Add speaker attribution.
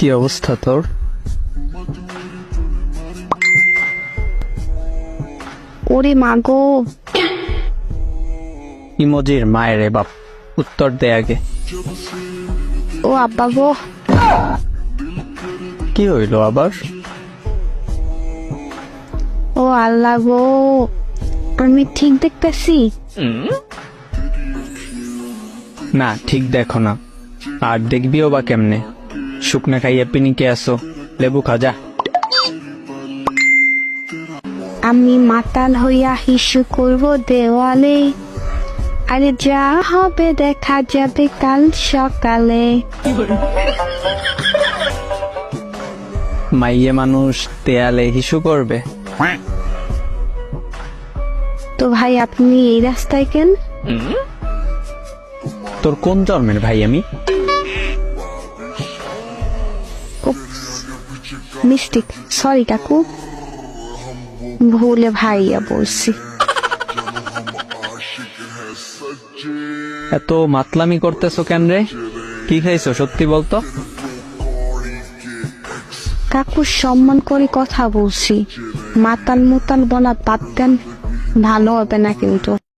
Speaker 1: কি অবস্থা তোর?
Speaker 2: ওরে মাগো,
Speaker 1: ইমোজির মায়ের রে বাপ, উত্তর দে আগে।
Speaker 2: ও আব্বা গো,
Speaker 1: কি হইল আবার?
Speaker 2: ও আল্লাহ গো, আমি ঠিক দেখতেছি?
Speaker 1: না, ঠিক দেখো না। আর দেখবিও বা কেমনে? শুকনা খাইয়া পিনিকে আসো, লেবু খাজা।
Speaker 2: আমি মাতাল হইয়া হিসু করব দেওয়ালে, আরে যা হবে দেখা যাবে কাল সকালে।
Speaker 1: মাইয়ে মানুষ দেয়ালে হিসু করবে?
Speaker 2: তো ভাই আপনি এই রাস্তায় কেন?
Speaker 1: তোর কোন জন্মের ভাই আমি?
Speaker 2: মিস্টেক, সরি কাকু, ভুলে ভাইয়া বলছি।
Speaker 1: এত মাতলামি করতেছো কেন রে? কি খাইছো সত্যি বলতো?
Speaker 2: কাকু সম্মান করে কথা বলছি, মাতাল মুতাল বলা বাদ দেন, ভালো হবে না কিন্তু।